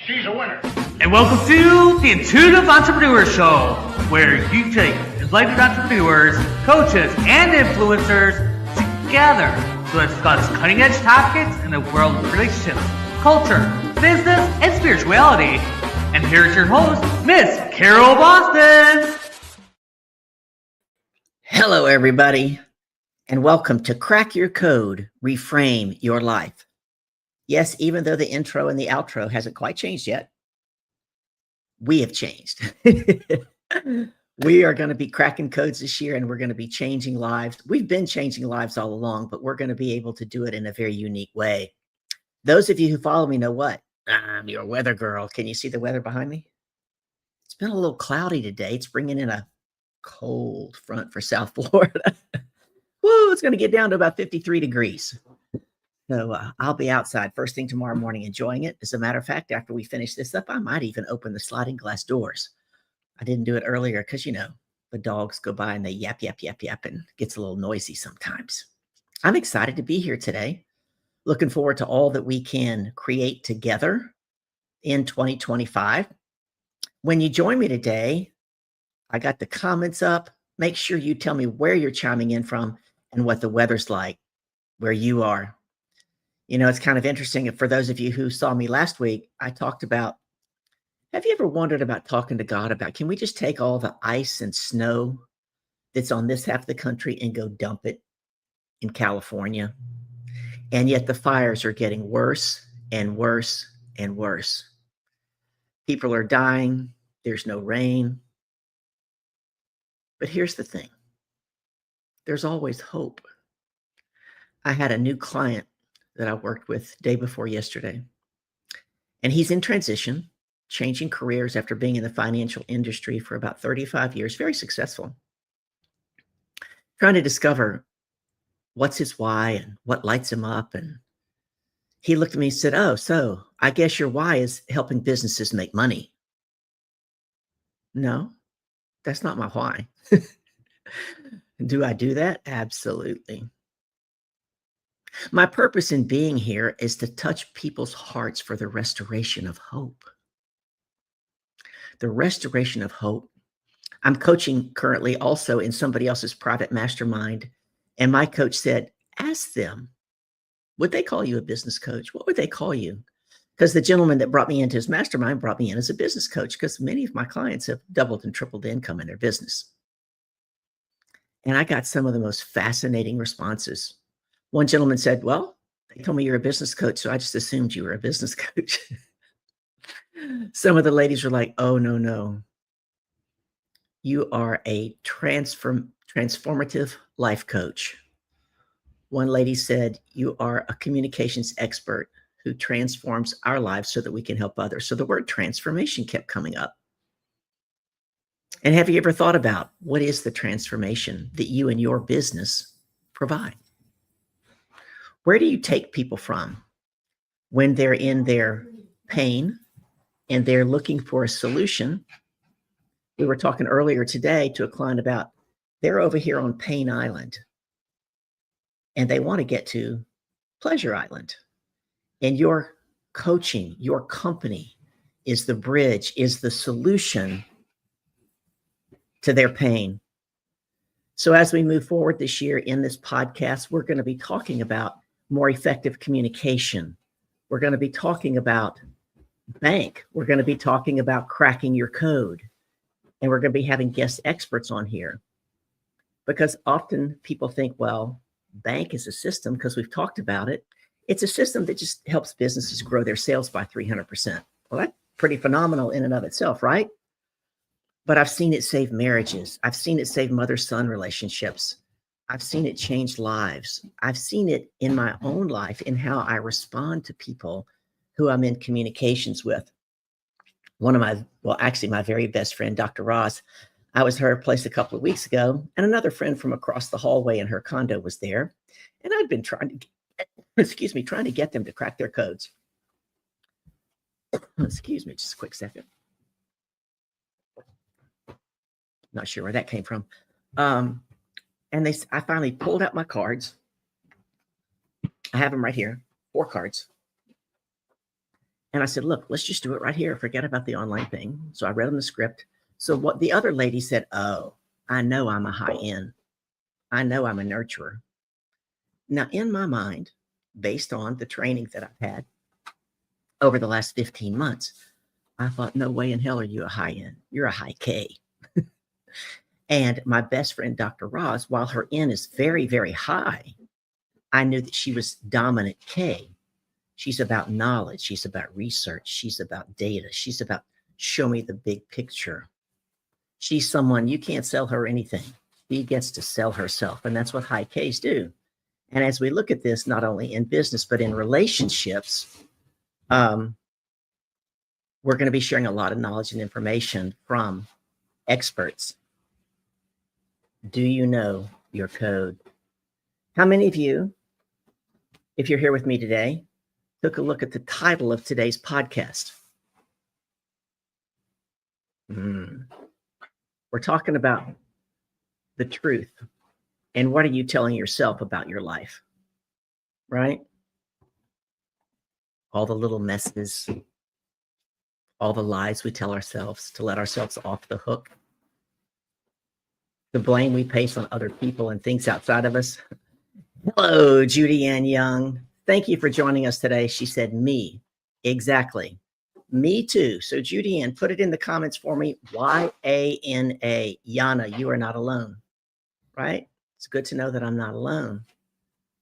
She's a winner. And welcome to the Intuitive Entrepreneur Show, where you take enlightened entrepreneurs, coaches, and influencers together to discuss cutting-edge topics in the world of relationships, culture, business, and spirituality. And here's your host, Miss Carol Boston. Hello, everybody, and welcome to Crack Your Code, Reframe Your Life. Yes, even though the intro and the outro hasn't quite changed yet, we have changed. We are going to be cracking codes this year, and we're going to be changing lives. We've been changing lives all along, but we're going to be able to do it in a very unique way. Those of you who follow me know what? I'm your weather girl. Can you see the weather behind me? It's been a little cloudy today. It's bringing in a cold front for South Florida. Woo, it's going to get down to about 53 degrees. So I'll be outside first thing tomorrow morning enjoying it. As a matter of fact, after we finish this up, I might even open the sliding glass doors. I didn't do it earlier because, you know, the dogs go by and they yap, yap, yap, yap, and it gets a little noisy sometimes. I'm excited to be here today. Looking forward to all that we can create together in 2025. When you join me today, I got the comments up. Make sure you tell me where you're chiming in from and what the weather's like where you are. You know, it's kind of interesting. For those of you who saw me last week, I talked about, have you ever wondered about talking to God about, can we just take all the ice and snow that's on this half of the country and go dump it in California? And yet the fires are getting worse and worse and worse. People are dying. There's no rain. But here's the thing. There's always hope. I had a new client that I worked with day before yesterday. And he's in transition, changing careers after being in the financial industry for about 35 years, very successful. Trying to discover what's his why and what lights him up. And he looked at me and said, "Oh, so I guess your why is helping businesses make money." No, that's not my why. Do I do that? Absolutely. My purpose in being here is to touch people's hearts for the restoration of hope. The restoration of hope. I'm coaching currently also in somebody else's private mastermind. And my coach said, ask them, would they call you a business coach? What would they call you? Because the gentleman that brought me into his mastermind brought me in as a business coach because many of my clients have doubled and tripled the income in their business. And I got some of the most fascinating responses. One gentleman said, well, they told me you're a business coach, so I just assumed you were a business coach. Some of the ladies were like, oh, no. You are a transformative life coach. One lady said, you are a communications expert who transforms our lives so that we can help others. So the word transformation kept coming up. And have you ever thought about what is the transformation that you and your business provide? Where do you take people from when they're in their pain and they're looking for a solution? We were talking earlier today to a client about they're over here on Pain Island and they want to get to Pleasure Island. And your coaching, your company is the bridge, is the solution to their pain. So as we move forward this year in this podcast, we're going to be talking about more effective communication. We're going to be talking about bank. We're going to be talking about cracking your code. And we're going to be having guest experts on here. Because often people think, well, bank is a system, because we've talked about it. It's a system that just helps businesses grow their sales by 300%. Well, that's pretty phenomenal in and of itself, right? But I've seen it save marriages. I've seen it save mother-son relationships. I've seen it change lives. I've seen it in my own life in how I respond to people who I'm in communications with. One of my very best friend, Dr. Ross, I was at her place a couple of weeks ago, and another friend from across the hallway in her condo was there. And I'd been trying to get them to crack their codes. Excuse me, just a quick second. Not sure where that came from. And I finally pulled out my cards. I have them right here, 4 cards. And I said, look, let's just do it right here. Forget about the online thing. So I read them the script. So what the other lady said, oh, I know I'm a high end. I know I'm a nurturer. Now, in my mind, based on the training that I've had over the last 15 months, I thought, no way in hell are you a high end. You're a high K. And my best friend, Dr. Roz, while her N is very, very high, I knew that she was dominant K. She's about knowledge. She's about research. She's about data. She's about show me the big picture. She's someone you can't sell her anything. She gets to sell herself. And that's what high Ks do. And as we look at this, not only in business, but in relationships, we're going to be sharing a lot of knowledge and information from experts. Do you know your code? How many of you, if you're here with me today, took a look at the title of today's podcast? We're talking about the truth. And what are you telling yourself about your life? Right? All the little messes, all the lies we tell ourselves to let ourselves off the hook, the blame we place on other people and things outside of us. Hello, Judy Ann Young. Thank you for joining us today. She said, me. Exactly. Me too. So Judy Ann, put it in the comments for me. Y-A-N-A. Yana, you are not alone. Right? It's good to know that I'm not alone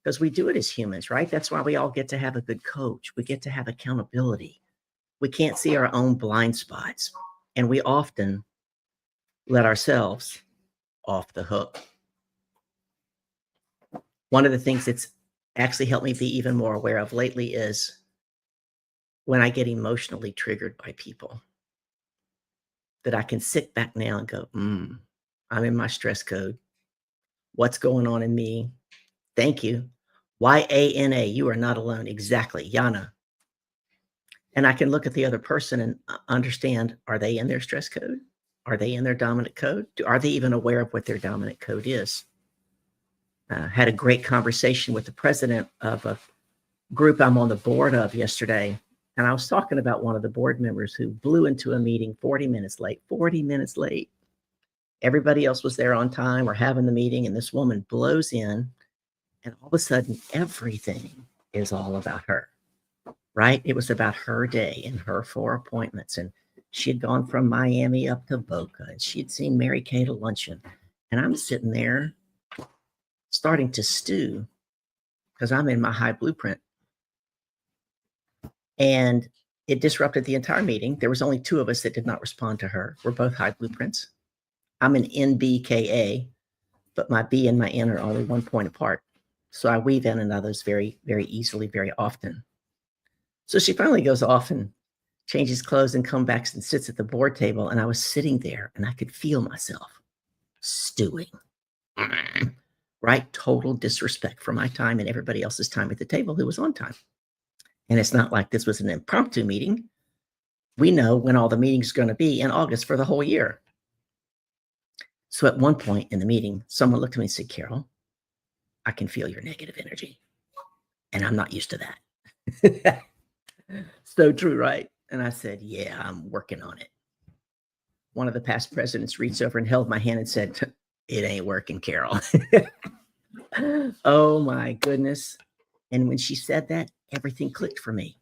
because we do it as humans, right? That's why we all get to have a good coach. We get to have accountability. We can't see our own blind spots, and we often let ourselves off the hook. One of the things that's actually helped me be even more aware of lately is when I get emotionally triggered by people, that I can sit back now and go, I'm in my stress code. What's going on in me? Thank you. Y-A-N-A, you are not alone. Exactly. Yana. And I can look at the other person and understand, are they in their stress code? Are they in their dominant code? Are they even aware of what their dominant code is? Had a great conversation with the president of a group I'm on the board of yesterday. And I was talking about one of the board members who blew into a meeting 40 minutes late. Everybody else was there on time or having the meeting. And this woman blows in. And all of a sudden, everything is all about her, right? It was about her day and her 4 appointments. And she had gone from Miami up to Boca. And she had seen Mary Kay to luncheon. And I'm sitting there starting to stew because I'm in my high blueprint. And it disrupted the entire meeting. There was only 2 of us that did not respond to her. We're both high blueprints. I'm an NBKA, but my B and my N are only 1 point apart. So I weave in and out of those very, very easily, very often. So she finally goes off and changes clothes and comes back and sits at the board table. And I was sitting there and I could feel myself stewing. Right? Total disrespect for my time and everybody else's time at the table who was on time. And it's not like this was an impromptu meeting. We know when all the meetings are going to be in August for the whole year. So at one point in the meeting, someone looked at me and said, Carol, I can feel your negative energy. And I'm not used to that. So true, right? And I said, yeah, I'm working on it. One of the past presidents reached over and held my hand and said, it ain't working, Carol. Oh my goodness. And when she said that, everything clicked for me.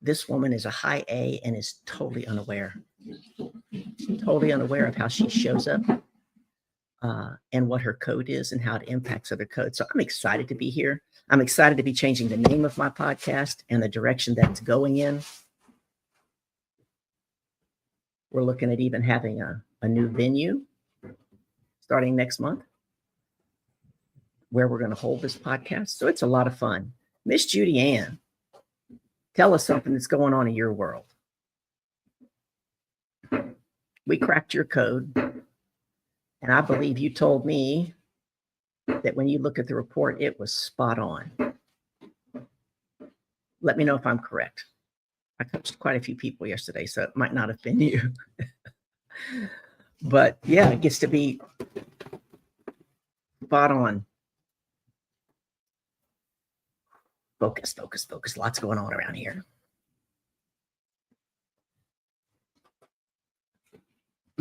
This woman is a high A and is totally unaware of how she shows up and what her code is and how it impacts other codes. So I'm excited to be here. I'm excited to be changing the name of my podcast and the direction that it's going in. We're looking at even having a new venue starting next month where we're going to hold this podcast. So it's a lot of fun. Miss Judy Ann, tell us something that's going on in your world. We cracked your code. And I believe you told me that when you look at the report, it was spot on. Let me know if I'm correct. I coached quite a few people yesterday, so it might not have been you. But yeah, it gets to be spot on. Focus. Lots going on around here.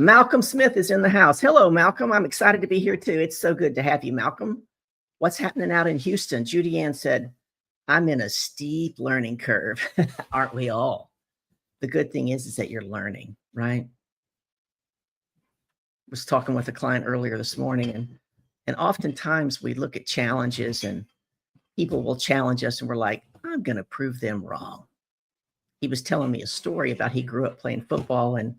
Malcolm Smith is in the house. Hello, Malcolm. I'm excited to be here too. It's so good to have you, Malcolm. What's happening out in Houston? Judy Ann said, I'm in a steep learning curve. Aren't we all? The good thing is that you're learning, right? I was talking with a client earlier this morning, and oftentimes we look at challenges and people will challenge us and we're like, I'm going to prove them wrong. He was telling me a story about he grew up playing football, and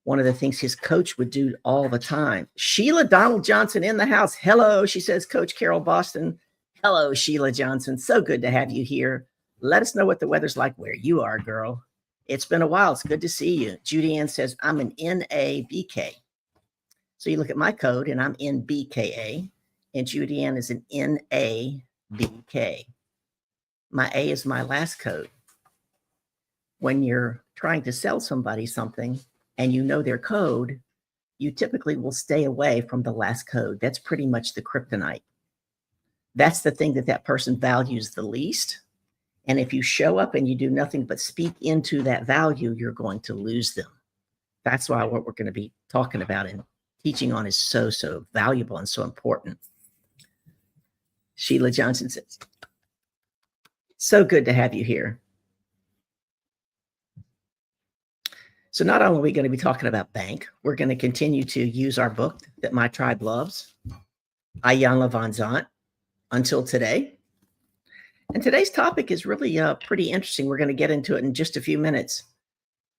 one of the things his coach would do all the time. Sheila Donald Johnson in the house. Hello, she says, Coach Carol Boston. Hello, Sheila Johnson. So good to have you here. Let us know what the weather's like where you are, girl. It's been a while. It's good to see you. Judy Ann says, I'm an NABK. So you look at my code and I'm NBKA, and Judy Ann is an NABK. My A is my last code. When you're trying to sell somebody something and you know their code, you typically will stay away from the last code. That's pretty much the kryptonite. That's the thing that person values the least. And if you show up and you do nothing but speak into that value, you're going to lose them. That's why what we're going to be talking about and teaching on is so, so valuable and so important. Sheila Johnson says, so good to have you here. So not only are we going to be talking about bank, we're going to continue to use our book that my tribe loves, Iyanla Vanzant, until today. And today's topic is really pretty interesting. We're going to get into it in just a few minutes.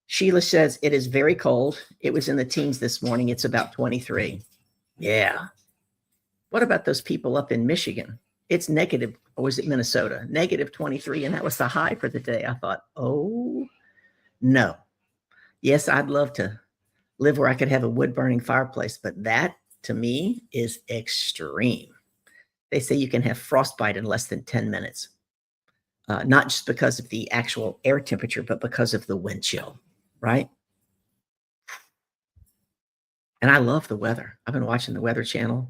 Sheila says it is very cold. It was in the teens this morning. It's about 23. Yeah. What about those people up in Michigan? It's negative, or was it Minnesota? Negative 23, and that was the high for the day. I thought, oh, no. Yes, I'd love to live where I could have a wood-burning fireplace, but that, to me, is extreme. They say you can have frostbite in less than 10 minutes, not just because of the actual air temperature, but because of the wind chill, right? And I love the weather. I've been watching the Weather Channel.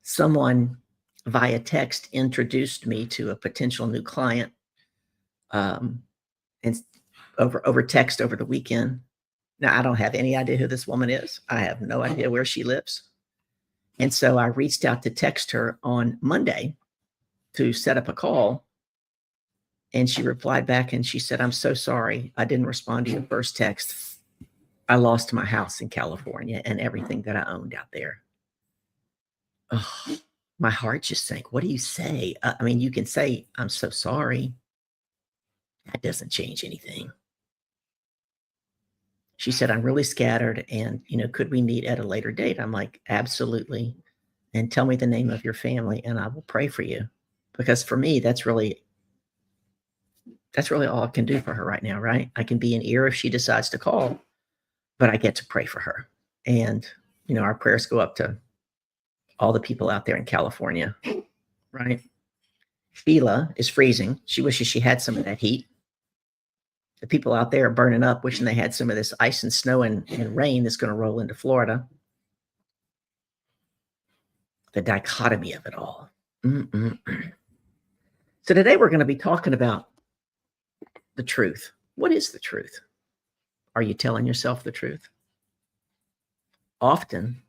Someone via text introduced me to a potential new client, and over text over the weekend. Now, I don't have any idea who this woman is. I have no idea where she lives. And so I reached out to text her on Monday to set up a call. And she replied back and she said, I'm so sorry. I didn't respond to your first text. I lost my house in California and everything that I owned out there. Oh, my heart just sank. What do you say? I mean, you can say, I'm so sorry. That doesn't change anything. She said, I'm really scattered and, could we meet at a later date? I'm like, absolutely. And tell me the name of your family and I will pray for you. Because for me, that's really all I can do for her right now, right? I can be an ear if she decides to call, but I get to pray for her. And, our prayers go up to all the people out there in California, right? Sheila is freezing. She wishes she had some of that heat. The people out there are burning up, wishing they had some of this ice and snow and rain that's going to roll into Florida. The dichotomy of it all. So today we're going to be talking about the truth. What is the truth? Are you telling yourself the truth? Often,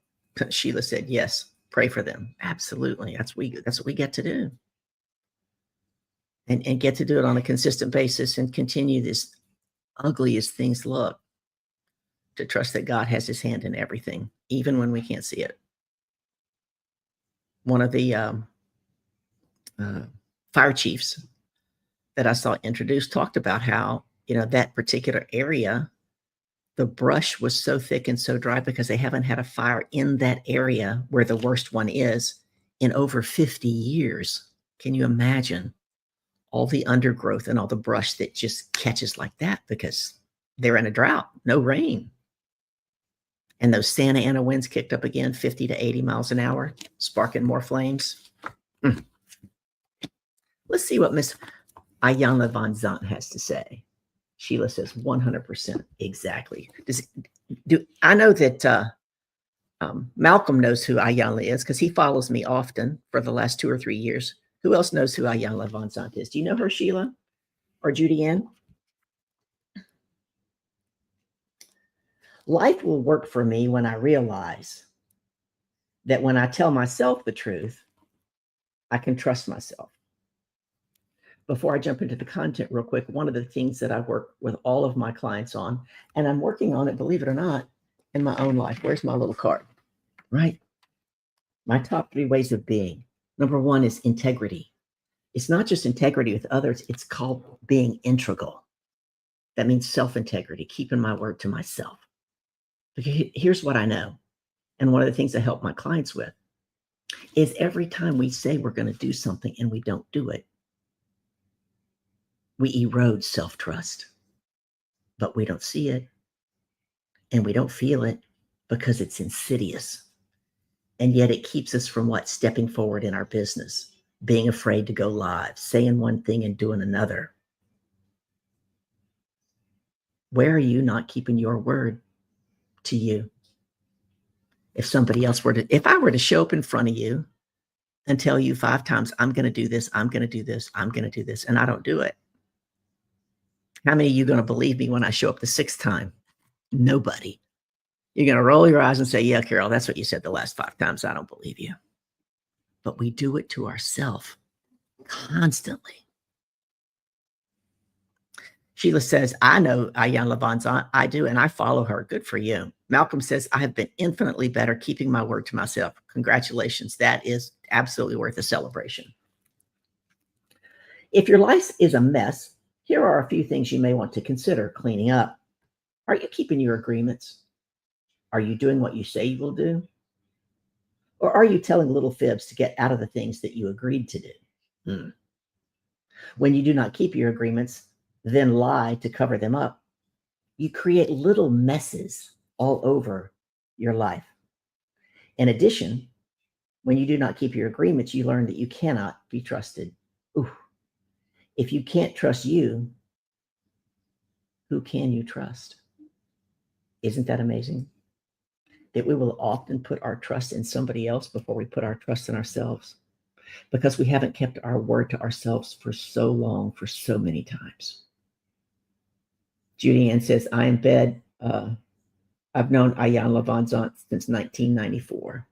Sheila said, yes, pray for them. Absolutely. That's what we get to do. And get to do it on a consistent basis and continue this ugly as things look, to trust that God has his hand in everything, even when we can't see it. One of the fire chiefs that I saw introduced talked about how, that particular area, the brush was so thick and so dry because they haven't had a fire in that area where the worst one is in over 50 years. Can you imagine all the undergrowth and all the brush that just catches like that because they're in a drought, no rain. And those Santa Ana winds kicked up again, 50 to 80 miles an hour, sparking more flames. Let's see what Miss Iyanla Vanzant has to say. Sheila says 100% exactly. I know that Malcolm knows who Iyanla is because he follows me often for the last 2 or 3 years. Who else knows who Iyanla Vanzant is? Do you know her, Sheila or Judy Ann? Life will work for me when I realize that when I tell myself the truth, I can trust myself. Before I jump into the content real quick, one of the things that I work with all of my clients on, and I'm working on it, believe it or not, in my own life. Where's my little card? Right? My top 3 ways of being. Number 1 is integrity. It's not just integrity with others, it's called being integral. That means self-integrity, keeping my word to myself. Because here's what I know, and one of the things I help my clients with is every time we say we're going to do something and we don't do it, we erode self-trust. But we don't see it and we don't feel it because it's insidious. And yet it keeps us from what? Stepping forward in our business, being afraid to go live, saying one thing and doing another. Where are you not keeping your word to you? If I were to show up in front of you and tell you 5 times, I'm going to do this, I'm going to do this, I'm going to do this, and I don't do it, how many of you going to believe me when I show up the 6th time? Nobody. You're going to roll your eyes and say, yeah, Carol, that's what you said the last 5 times. I don't believe you. But we do it to ourselves constantly. Sheila says, I know Ayan Lavanzan. I do, and I follow her. Good for you. Malcolm says, I have been infinitely better keeping my word to myself. Congratulations. That is absolutely worth a celebration. If your life is a mess, here are a few things you may want to consider cleaning up. Are you keeping your agreements? Are you doing what you say you will do? Or are you telling little fibs to get out of the things that you agreed to do? When you do not keep your agreements, then lie to cover them up, you create little messes all over your life. In addition, when you do not keep your agreements, you learn that you cannot be trusted. Ooh. If you can't trust you, who can you trust? Isn't that amazing? That we will often put our trust in somebody else before we put our trust in ourselves, because we haven't kept our word to ourselves for so long, for so many times. Judy Ann says, I am bed. I've known Ayan Lavanzant since 1994.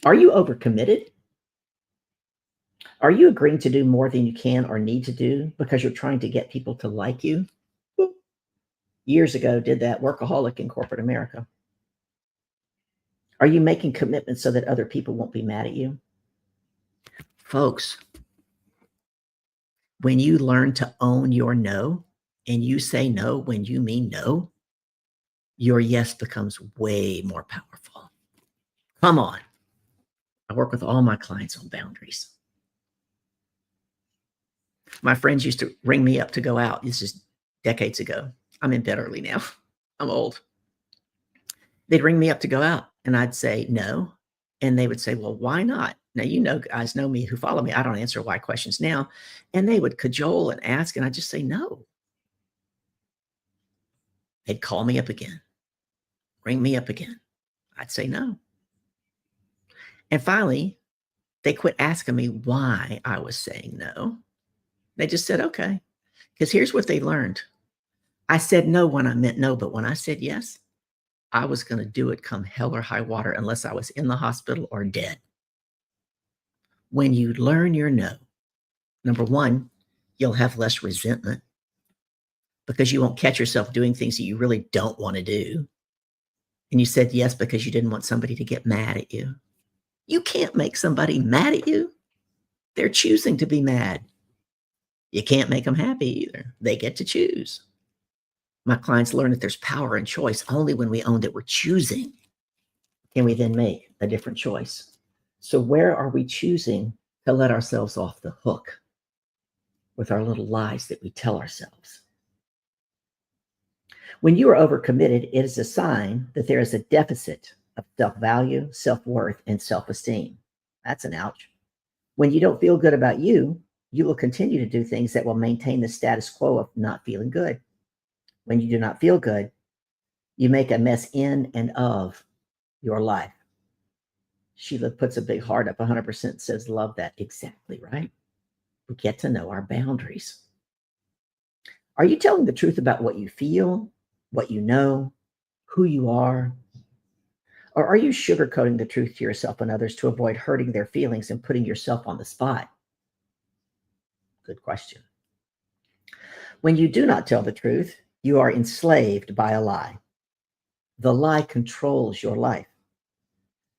Are you overcommitted? Are you agreeing to do more than you can or need to do because you're trying to get people to like you? Years ago, did that workaholic in corporate America. Are you making commitments so that other people won't be mad at you? Folks, when you learn to own your no, and you say no when you mean no, your yes becomes way more powerful. Come on. I work with all my clients on boundaries. My friends used to ring me up to go out. This is decades ago. I'm in bed early now. I'm old. They'd ring me up to go out and I'd say no. And they would say, well, why not? Now, you know, guys know me who follow me. I don't answer why questions now. And they would cajole and ask, and I'd just say no. They'd call me up again, ring me up again. I'd say no. And finally, they quit asking me why I was saying no. They just said, okay. Because here's what they learned. I said no when I meant no, but when I said yes, I was going to do it come hell or high water unless I was in the hospital or dead. When you learn your no, number one, you'll have less resentment because you won't catch yourself doing things that you really don't want to do. And you said yes because you didn't want somebody to get mad at you. You can't make somebody mad at you. They're choosing to be mad. You can't make them happy either. They get to choose. My clients learn that there's power in choice. Only when we own that we're choosing can we then make a different choice. So where are we choosing to let ourselves off the hook with our little lies that we tell ourselves? When you are overcommitted, it is a sign that there is a deficit of self-value, self-worth, and self-esteem. That's an ouch. When you don't feel good about you, you will continue to do things that will maintain the status quo of not feeling good. When you do not feel good, you make a mess in and of your life. Sheila puts a big heart up, 100% says, love that. Exactly right. We get to know our boundaries. Are you telling the truth about what you feel what you know, who you are? Or are you sugarcoating the truth to yourself and others to avoid hurting their feelings and putting yourself on the spot? Good question. When you do not tell the truth, you are enslaved by a lie. The lie controls your life.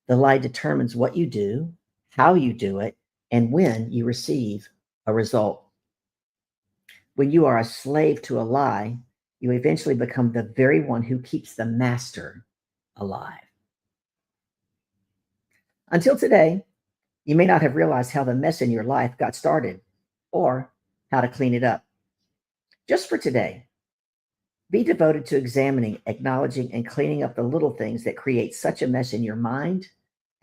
The lie determines what you do, how you do it, and when you receive a result. When you are a slave to a lie, you eventually become the very one who keeps the master alive. Until today, you may not have realized how the mess in your life got started or how to clean it up. Just for today, be devoted to examining, acknowledging, and cleaning up the little things that create such a mess in your mind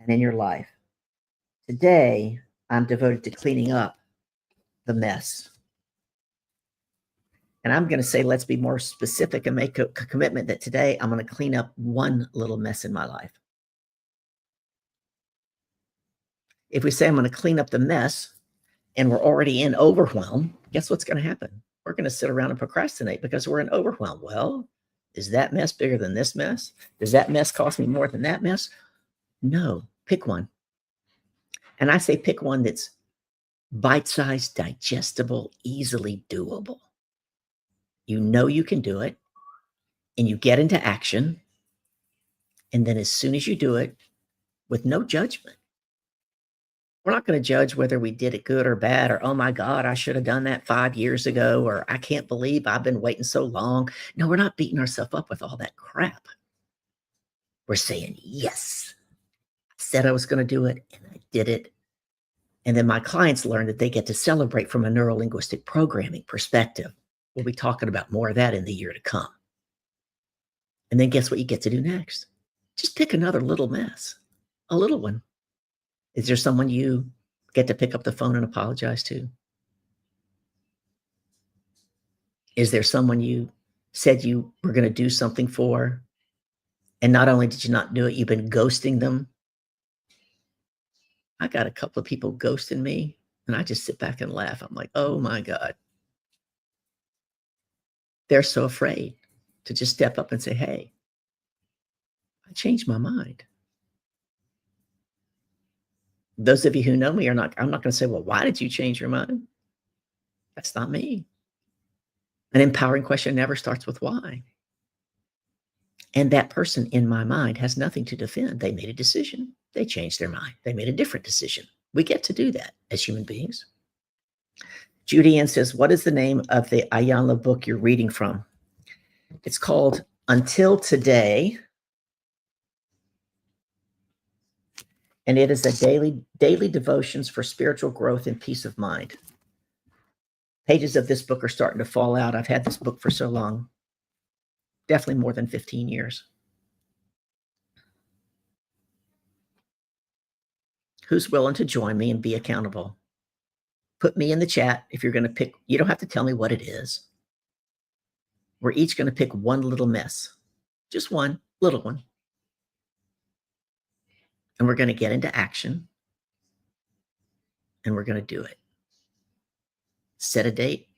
and in your life. Today, I'm devoted to cleaning up the mess. And I'm going to say, let's be more specific and make a commitment that today I'm going to clean up one little mess in my life. If we say I'm going to clean up the mess and we're already in overwhelm, guess what's going to happen? We're going to sit around and procrastinate because we're in overwhelm. Well, is that mess bigger than this mess? Does that mess cost me more than that mess? No, pick one. And I say pick one that's bite-sized, digestible, easily doable. You know you can do it, and you get into action. And then as soon as you do it, with no judgment, we're not going to judge whether we did it good or bad, or, oh my God, I should have done that 5 years ago, or I can't believe I've been waiting so long. No, we're not beating ourselves up with all that crap. We're saying, yes, I said I was going to do it, and I did it. And then my clients learn that they get to celebrate from a neuro-linguistic programming perspective. We'll be talking about more of that in the year to come. And then guess what you get to do next? Just pick another little mess, a little one. Is there someone you get to pick up the phone and apologize to? Is there someone you said you were going to do something for, and not only did you not do it, you've been ghosting them? I got a couple of people ghosting me, and I just sit back and laugh. I'm like, oh my God. They're so afraid to just step up and say, hey, I changed my mind. Those of you who know me I'm not going to say, well, why did you change your mind? That's not me. An empowering question never starts with why. And that person in my mind has nothing to defend. They made a decision. They changed their mind. They made a different decision. We get to do that as human beings. Judy Ann says, what is the name of the Ayanla book you're reading from? It's called Until Today. And it is a daily devotions for spiritual growth and peace of mind. Pages of this book are starting to fall out. I've had this book for so long, definitely more than 15 years. Who's willing to join me and be accountable? Put me in the chat if you're going to pick. You don't have to tell me what it is. We're each going to pick one little mess, just one little one. And we're going to get into action, and we're going to do it. Set a date.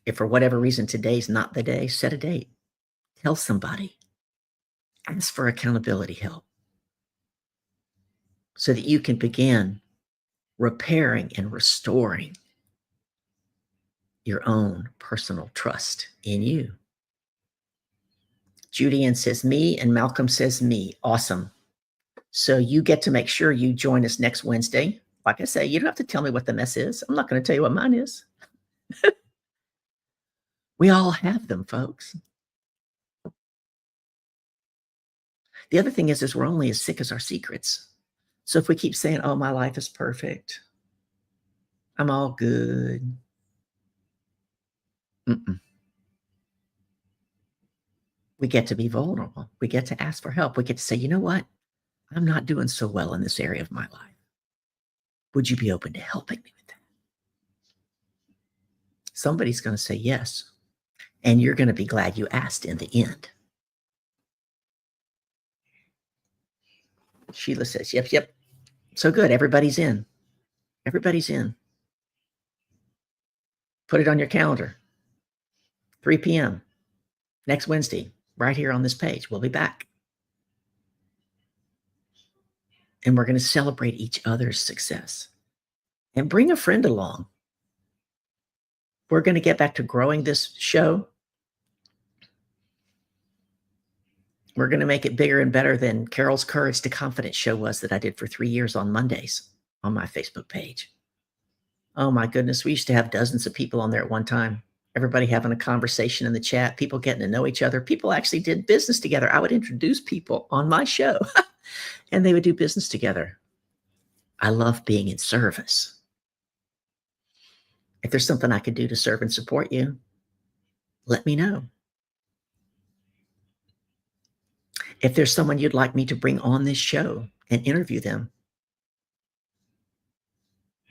If for whatever reason today's not the day, set a date. Tell somebody. Ask for accountability help so that you can begin repairing and restoring your own personal trust in you. Judy Ann says me, and Malcolm says me. Awesome. So you get to make sure you join us next Wednesday. Like I say, you don't have to tell me what the mess is. I'm not going to tell you what mine is. We all have them, folks. The other thing is we're only as sick as our secrets. So if we keep saying, oh, my life is perfect, I'm all good. We get to be vulnerable. We get to ask for help. We get to say, you know what? I'm not doing so well in this area of my life. Would you be open to helping me with that? Somebody's going to say yes. And you're going to be glad you asked in the end. Sheila says, yep. So good. Everybody's in. Everybody's in. Put it on your calendar. 3 p.m. next Wednesday, right here on this page. We'll be back. And we're going to celebrate each other's success. And bring a friend along. We're going to get back to growing this show. We're going to make it bigger and better than Carol's Courage to Confidence show was that I did for 3 years on Mondays on my Facebook page. Oh my goodness, we used to have dozens of people on there at one time. Everybody having a conversation in the chat, people getting to know each other. People actually did business together. I would introduce people on my show and they would do business together. I love being in service. If there's something I could do to serve and support you, let me know. If there's someone you'd like me to bring on this show and interview them,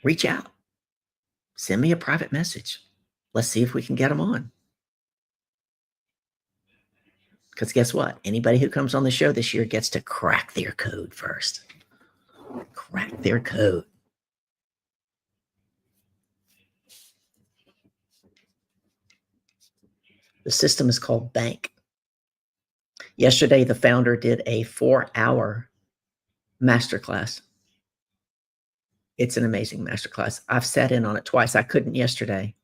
reach out. Send me a private message. Let's see if we can get them on. Because guess what? Anybody who comes on the show this year gets to crack their code first. Crack their code. The system is called Bank. Yesterday, the founder did a 4-hour masterclass. It's an amazing masterclass. I've sat in on it twice. I couldn't yesterday.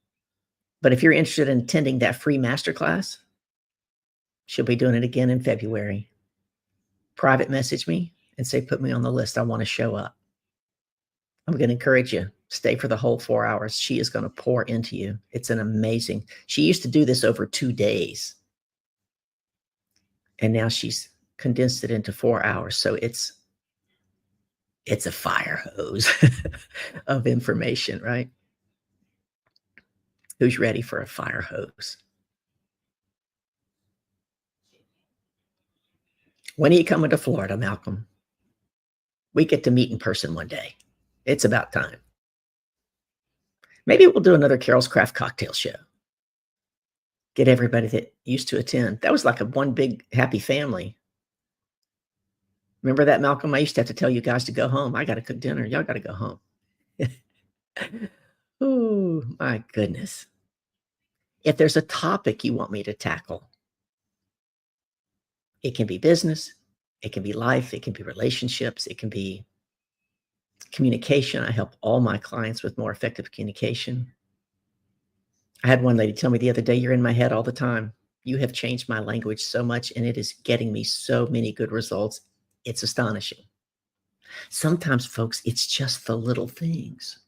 But if you're interested in attending that free masterclass, she'll be doing it again in February. Private message me and say, put me on the list. I want to show up. I'm going to encourage you. Stay for the whole 4 hours. She is going to pour into you. It's an amazing. She used to do this over 2 days. And now she's condensed it into 4 hours. So it's a fire hose of information, right? Who's ready for a fire hose? When are you coming to Florida, Malcolm? We get to meet in person one day. It's about time. Maybe we'll do another Carol's Craft cocktail show. Get everybody that used to attend. That was like a one big happy family. Remember that, Malcolm? I used to have to tell you guys to go home. I got to cook dinner. Y'all got to go home. Oh, my goodness. If there's a topic you want me to tackle, it can be business, it can be life, it can be relationships, it can be communication. I help all my clients with more effective communication. I had one lady tell me the other day, you're in my head all the time. You have changed my language so much, and it is getting me so many good results. It's astonishing. Sometimes, folks, it's just the little things.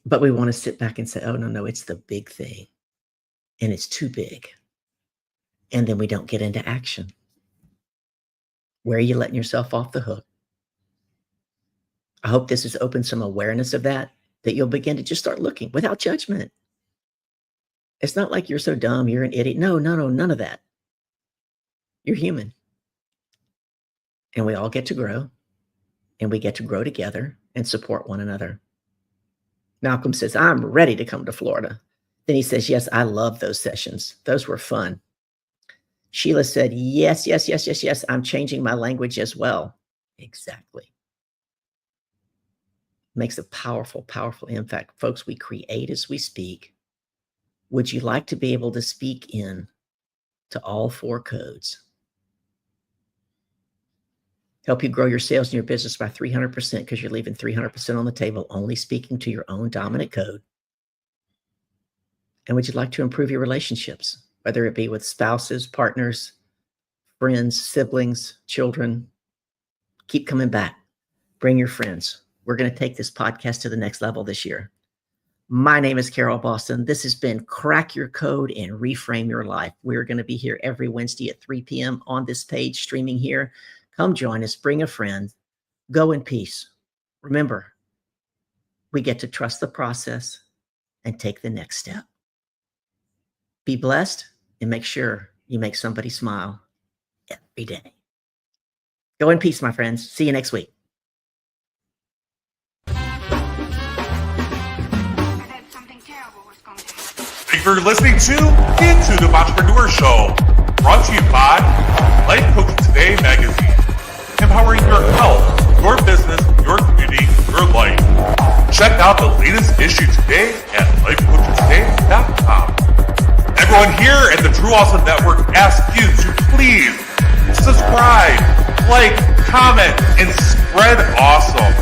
But we want to sit back and say, oh, no, it's the big thing. And it's too big. And then we don't get into action. Where are you letting yourself off the hook? I hope this has opened some awareness of that you'll begin to just start looking without judgment. It's not like you're so dumb, you're an idiot. No, none of that. You're human. And we all get to grow. And we get to grow together and support one another. Malcolm says, I'm ready to come to Florida. Then he says, yes, I love those sessions. Those were fun. Sheila said, yes. I'm changing my language as well. Exactly. Makes a powerful, powerful impact. Folks, we create as we speak. Would you like to be able to speak in to all 4 codes? Help you grow your sales and your business by 300% because you're leaving 300% on the table, only speaking to your own dominant code. And would you like to improve your relationships, whether it be with spouses, partners, friends, siblings, children? Keep coming back. Bring your friends. We're going to take this podcast to the next level this year. My name is Carol Boston. This has been Crack Your Code and Reframe Your Life. We're going to be here every Wednesday at 3 p.m. on this page, streaming here. Come join us. Bring a friend. Go in peace. Remember, we get to trust the process and take the next step. Be blessed and make sure you make somebody smile every day. Go in peace, my friends. See you next week. Thank you for listening to Into the Entrepreneur Show, brought to you by Life Coaching Today magazine, empowering your health, your business, your community, your life. Check out the latest issue today at lifecoachingtoday.com. gmail.com. Everyone here at the True Awesome Network asks you to please subscribe, like, comment, and spread awesome.